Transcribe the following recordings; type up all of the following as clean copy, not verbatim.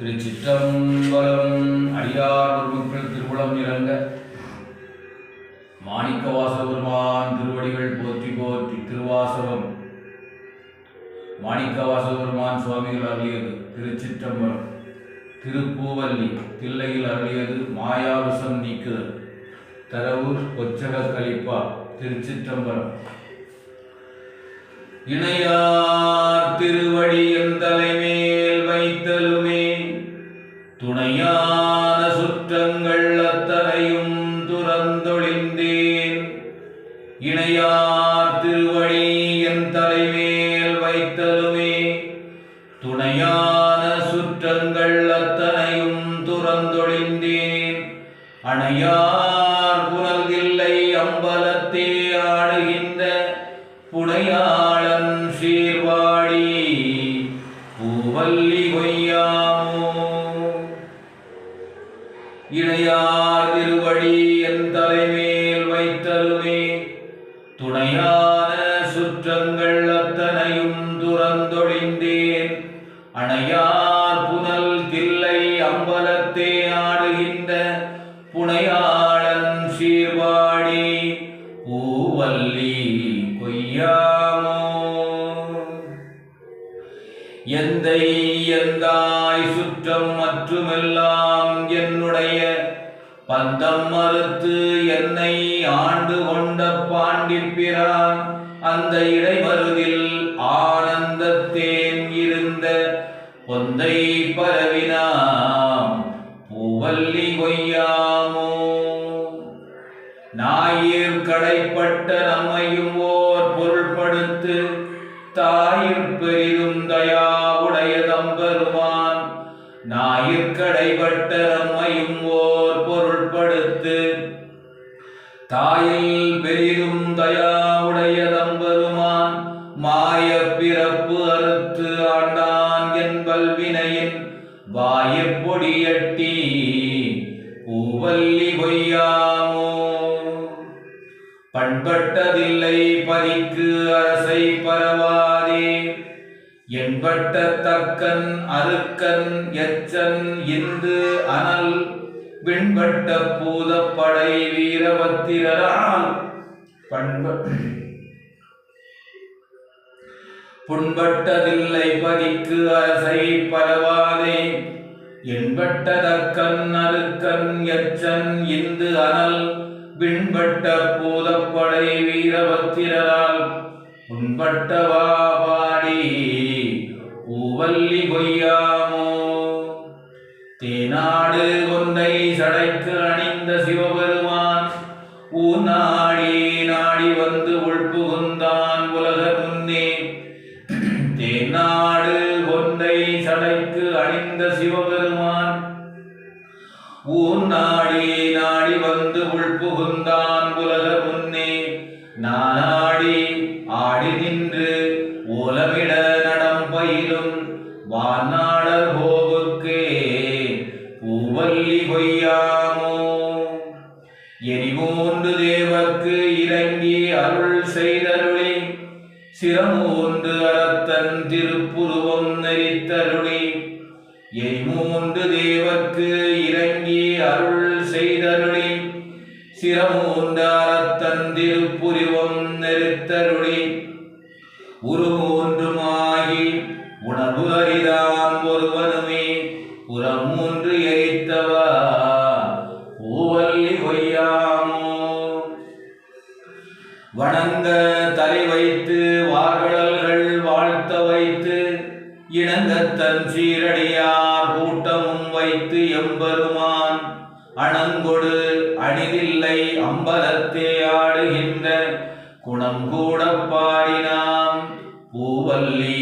திருச்சிற்றம்பலம். அடியார் பெருமக்கள் திருவுளம் இறங்க மாணிக்கவாசகபெருமான் திருவடிகள் போற்றி போற்றி. திருவாசகம் மாணிக்கவாசகபெருமான் சுவாமிகள் அருளியது திருச்சிற்றம்பலம். திருப்பூவல்லி தில்லையில் அருளியது மாயாவிசம் நீக்குதல். தரவு கொச்சக கலிப்பா. திருச்சிற்றம்பலம். இணையார் திருவடி என் தலைமேல் வைத்தலுமே துணையான சுற்றங்கள் அத்தனையும் துறந்தொழிந்தேன். இணையார் திருவடி என் தலைமேல் வைத்தலுமே துணையான சுற்றங்கள் அத்தனையும் துறந்தொழிந்தேன். அணையார் புனல் இல்லை அம்பலத்தே ஆடுகின்ற புனையாளன் சீர்வாடி பூவல்லி கொய்யாமோ. இணையார் திருவடி என் தலைமேல் வைத்தலுமே துணையான சுற்றங்கள் அத்தனையும் துறந்தொழிந்தேன். அணையார் புனல் தில்லை அம்பலத்தே ஆடுகின்ற புனையாளன் சீர்வாடி பூவல்லி கொய்யாமோ. எந்தை எந்தாய் சுற்றம் மற்றுமெல்லாம் என்னுடைய பந்தம் மறுத்து என்னை ஆண்டு கொண்ட பாண்டிப்பிரான் அந்த இடைமருதில் ஆனந்தத்தேன் இருந்த பொந்தை பரவினாம் பூவல்லி கொய்யாமோ. நாயிற் கடைப்பட்ட நம்மையும் ஓர் பொருள்படுத்து தாயிற் பெரிதும் தயாவுடைய தம்பெருமான் நாயிற் கடைப்பட்ட நம்மையும் ஓர் பொருள்படுத்து தாயில் பெரிதும் தயாவுடைய தம்பெருமான் மாய பிறப்பு அறுத்து ஆண்டான் என் வல்வினையின் வாயிற் பொடியட்டி பூவல்லி கொய்யாமோ. பண்பட்டதில்லை பரிக்கு அரசை பரவாதே என்பட்ட தக்கன் அருக்கன் எச்சன் இந்து அனல் விண்பட்ட பூதப்படை வீரபத்திரரால் புண்பட்டதில்லை பரிக்கு அரசை பரவாதே என்பட்ட தக்கன் அருக்கன் எச்சன் இந்து அனல் விண்பட்ட பூதப்படை வீரபத்திரரால் புண்பட்டவா பாடி பூவல்லி கொய்யாமோ. தேநாடு கொன்றை சடைக்கு அணிந்த சிவபெருமான் ஊநாடி நாடி வந்து உள்புகுந்தான் உலகர் முன்னே. தேநாடு கொன்றை சடைக்கு அணிந்த சிவபெருமான் ஊநாடி நாடி வந்து உள்புகுந்தான் உலகர் முன்னே. நாடி ஆடி நின்று ஓலமிட நடம் பயிலும் வானாடர் கோவுக்கே பூவல்லி கொய்யாமோ. எரிமூன்று தேவர்க்கு இறங்கி அருள் செய்தருளி சிரமூன்று அறத்தன் திருப்புருவம் நெறித்தருளி. எரிமூன்று தேவர்க்கு இறங்கி அருள் செய்தருளி சிரமூன்று அறத்தன் திருப்புருவம் நெறித்தருளி. உருமூன்றுமாகி உணர்வு அறிதான் ஒருவனுமே புறமூன்று எரித்தவா பூவல்லி கொய்யாமோ. வணங்க தலை வைத்து வார்கடல்கள் வாழ்த்த வைத்து இணங்கத்தன் சீரடியார் கூட்டமும் வைத்து எம்பெருமான் அணங்கொடு அணிதில்லை அம்பலத்தே ஆடுகின்ற குணம் கூட பாடினாம் பூவல்லி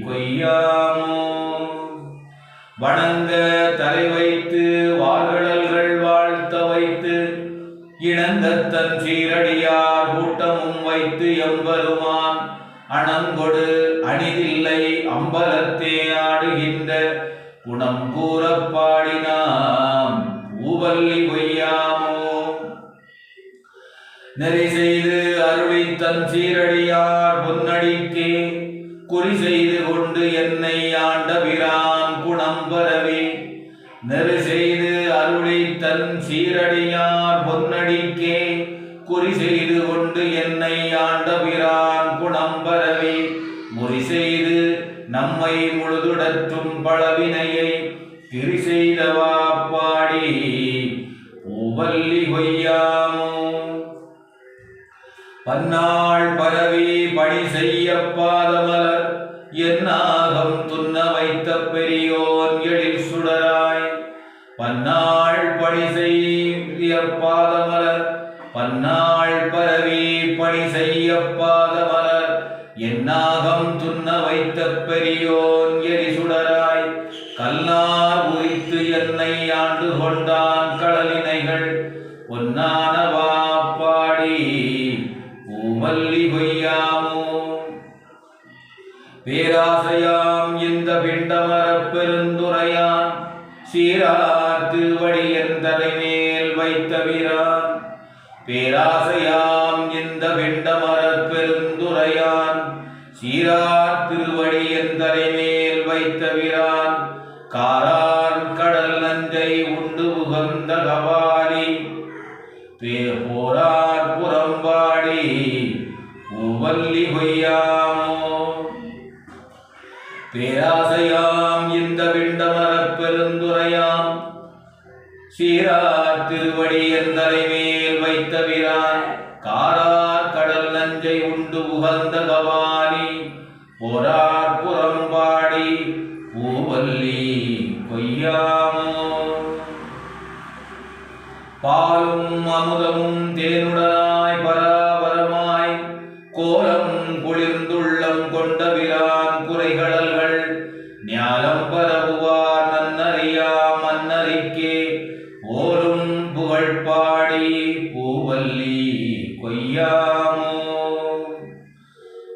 கொய்யாமோ. வணங்க தலை வைத்து வார்கடல்கள் வாழ்த்த வைத்து இணங்கத்தன் சீரடியார் கூட்டமும் வைத்து எம்பெருமான் அணங்கொடு அணிதில்லை அம்பலத்தே ஆடுகின்ற குணம் கூற பாடினாம் பூவல்லி கொய்யாமோ. நெறி செய்து அருளி தன் சீரடியார் பொன்னடிக்கே குறி செய்து கொண்டு என்னை ஆண்ட பிரான் குணம் பரவி நெறி செய்து அருளை தன் சீரடியார் பொன்னடிக்கே குறி செய்து கொண்டு என்னை ஆண்டபிரான் குணம் பரவி முறி செய்து நம்மை முழுதுடற்றும் பழவினையை திரி செய்தவா பாடி பூவல்லி கொய்யாமோ. பன்னாள் பரவி பணி செய்ய பாதமலர் என்னாகம் துண்ண வைத்த பெரியோன் எழில் சுடராய் பன்னாள் பணி செய்ய பாதமலர் பன்னாள் பரவி பணி செய்ய பாதமலர் என்னாகம் துண்ண வைத்த பெரியோன் எரி சுடராய் கல்லார் உரித்து என்னை ஆண்டு கொண்டான் கடலினைகள் பொன்னானவா பாடி பூவல்லி கொய்யாமோ. பேராசையாம் இந்த பிண்டமரப் பெருந்துரையான் சீரார் திருவடியன் தலைமேல் வைத்த வீரான் பேராசையாம் இந்த பிண்டமரப் பெருந்துரையான் சீரார் திருவடியன் தலைமேல் வைத்த வீரான் காரான் கடல் நஞ்சை உண்டு உகந்த கபாலி போரார் புறம்பாடி பூவல்லி கொய்யாமோ. பேராசையாம் இந்த பிண்டமரப் பெருந்துரையாம் சீரார் திருவடியன் தலைமேல் வைத்த வீரான் காரார் கடல் நஞ்சை உண்டு உகந்த கபாலி போரார் புறம்பாடி பூவல்லி கொய்யாமோ. பாலும் அமுதமும் தேனுடனாய் பராபரமாய் கோலம் குளிர்ந்துள்ளம் கொண்ட வீரான் குறைகடல்கள் ஞாலம் பரவுவார் நன்னறியா மன்னரிக்கே ஓரும் புகழ் பாடி பூவல்லி கொய்யாமோ.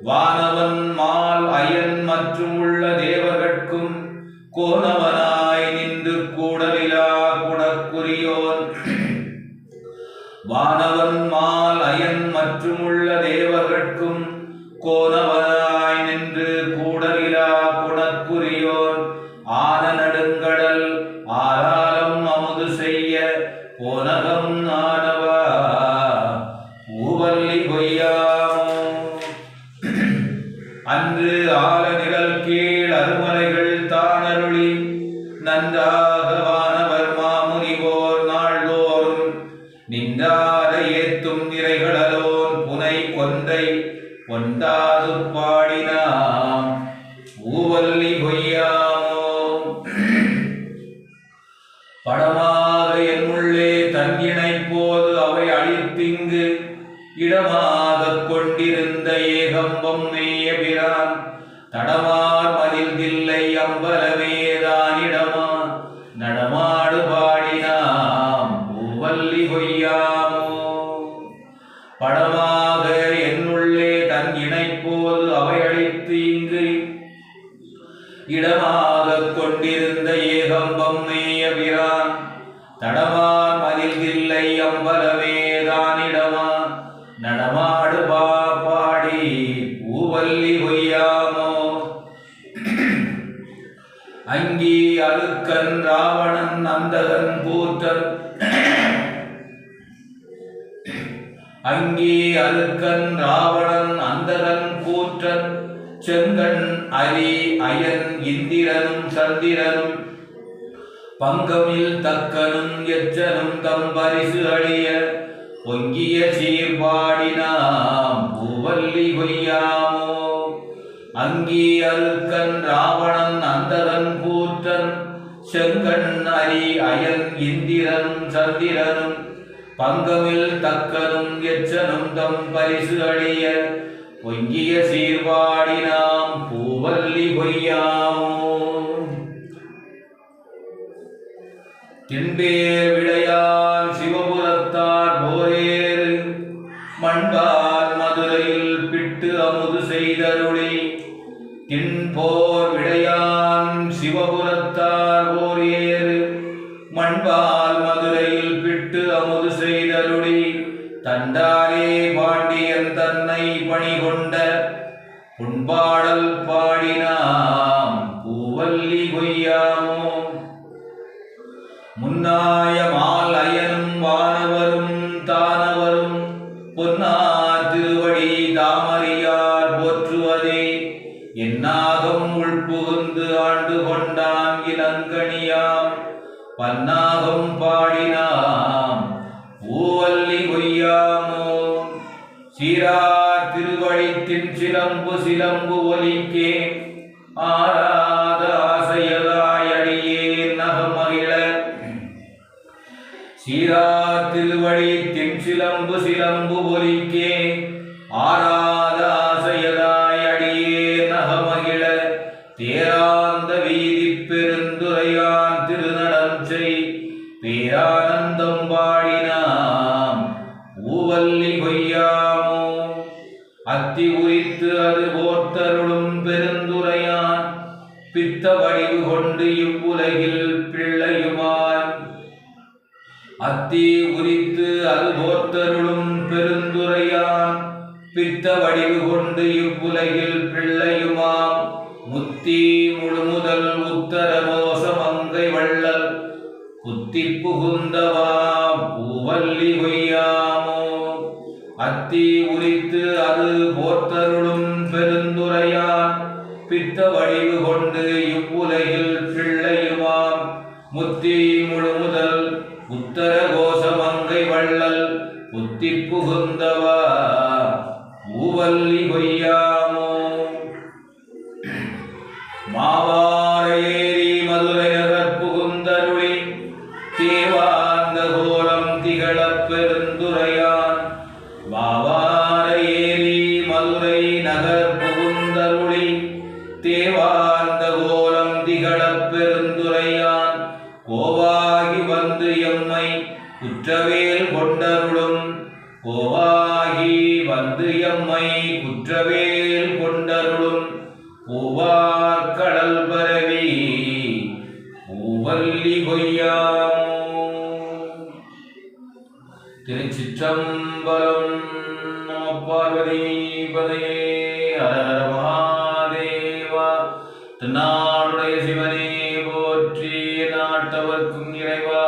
வானவன் மால் அயன் மற்றும் உள்ள தேவர்கட்கும் கோனவனாய் நின்று கூடலிலா குணக்குரியோன் வானவன் மால் அயன் மற்றும் உள்ள தேவர்கட்கும் கோனவனாய் நின்று கூடலிலா குணக்குரியோன் ஆன நடுங்கடல் ஆராலம் அமுது செய்ய போனகம் ஆனவா பூவல்லி கொய்யாமோ. அன்று ஆல நிழல் கீழ் அருமலைகள் தானருளி நன்றாக வானவர் மாமுனிவோர் நாள்தோறும் நின்றாத ஏத்தும் நிறைகளோன் புனை கொன்றை பொந்தாது பாடினாம் பூவல்லி கொய்யாமோ. படமாக என் உள்ளே தன் இணைப்போது அவை அழித்திங்கு இடமாக கொண்டிருந்த ஏகம்பம் மேய பிரான் தடமார் மதில் தில்லை அம்பலமேதான் இடமா நடமாடு பாடினாம் பூவல்லி கொய்யாமோ. படமாக என்னுள்ளே தன் இணைப்போது அவை அழித்து இங்கு இடமாக கொண்டிருந்த ஏகம்பம் மேய பிரான் தடமார் மதில் தில்லை அம்பலமேதான் இடமா நடமாடு பாடி பூவல்லி கொய்யாமோ. அங்கி அழுக்கன் ராவணன் அந்தகன் கூற்றன் அங்கி அழுக்கன் ராவணன் அந்தகன் கூற்றன் செங்கண் அரி அயன் இந்திரனும் சந்திரனும் பங்கமில் தக்கனும் எச்சனும் தம் பரிசு அழிய பொங்கிய சீர்பாடினாம் பூவல்லி கொய்யாமோ. அங்கி அழுக்கன் ராவணன் அந்தகன் கூற்றன் செங்கண் அரி அயன் இந்திரனும் சந்திரனும் பங்கமில் தக்கனும் எச்சனும் தம் பரிசு அழிய பொங்கிய சீர்பாடினாம் பூவல்லி கொய்யாமோ. தின்பேர் விளையான் சிவபுரத்தார் போரேறு மண்பால் மதுரையில் பிட்டு அமுது செய்தருளி தின்போர் விளையான் சிவபுரத்தார் போரேறு மண்பால் மதுரையில் பிட்டு அமுது செய்தருளி தண்டாரே பாண்டியன் தன்னை பணிகொண்ட புண்பாடல் பாடினாம் பூவல்லி கொய்யாமோ. முன்னாய மால் அயனும் வானவரும் தானவரும் பொன்னார் திருவடி தாமறியார் போற்றுவதே என்னாகம் உள்புகுந்து ஆண்டு கொண்டான் இளங்கனியாம் பன்னாகம் பாடினாம் பூவல்லி கொய்யாமோ சீரார் திருவடித்தின் சிலம்பு சிலம்பு ஒலிக்கே ஆராத ஆசையதாயடியே நகமகிழ சீரார் திருவடித்தின் சிலம்பு சிலம்பு ஒலிக்கே ஆராத ஆசையதாயடியே நகமகிழ தேராந்த வீதி பெருந்துரையான் திருநடஞ்சை பேரானந்தம் பாடினாம் பூவல்லி கொய்யாமோ அத்தி உரித்து அது போர்த்தருளும் பெருந்துரையான் பித்த வடிவு கொண்டு இவ்வுலகில் பிள்ளையுமான் அத்தி உரித்து அது போர்த்தருளும் பெருந்துரையான் பித்த வடிவு கொண்டு இவ்வுலகில் பிள்ளையுமாம் முத்தி முழுமுதல் உத்தர மோசமங்கை வள்ளல் புத்தி புகுந்தவா பூவல்லி கொய்யாமோ அத்தி உரித்து அது போர்த்தருளும் பெருந்துரையான் பித்த வடிவு கொண்டு இவ்வுலகில் பிள்ளையுமாம் முத்தி முழுமுதல் உத்தர கோசமங்கை வள்ளல் புத்தி புகுந்தவா பூவல்லி கொய்யாமோ மாவார ஏரி மதுரை நகர் புகுந்தருளி தேவாந்த கோலம் திகழப் பெருந்துரையான் மாவார ஏரி மதுரை நகர் புகுந்தருளி தேவாந்த கோலம் திகழப் பெருந்துரையான் கோவாகி வந்து எம்மை குற்றவேல் கொண்டருளும் கோவாகி வந்து எம்மை குற்றவேல் கொண்டருளும் பூவார் கடல் பரவி பூவல்லி கொய்யாமோ திருச்சிற்றம்பலம் நம பார்வதி பதையே ஹர மகாதேவா திருநாளுடைய சிவனே போற்றி நாட்டவர்க்கும் இறைவா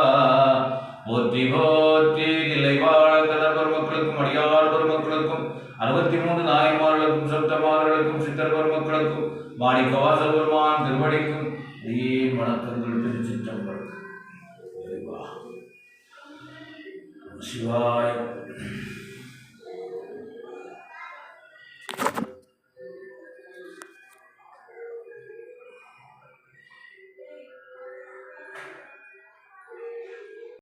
போற்றி போற்றி தில்லைவாழ கடற்பர் மக்களுக்கும் அடியார் பெருமக்களுக்கும் 63 நாயன்மார்களுக்கும் சப்தமார்களுக்கும் சித்தர் பெருமக்களுக்கும் மாணிக்கவாச பெருமான் திருவடிக்கும் வணக்கங்கள் திருச்சிற்றம்பலம் சிவாய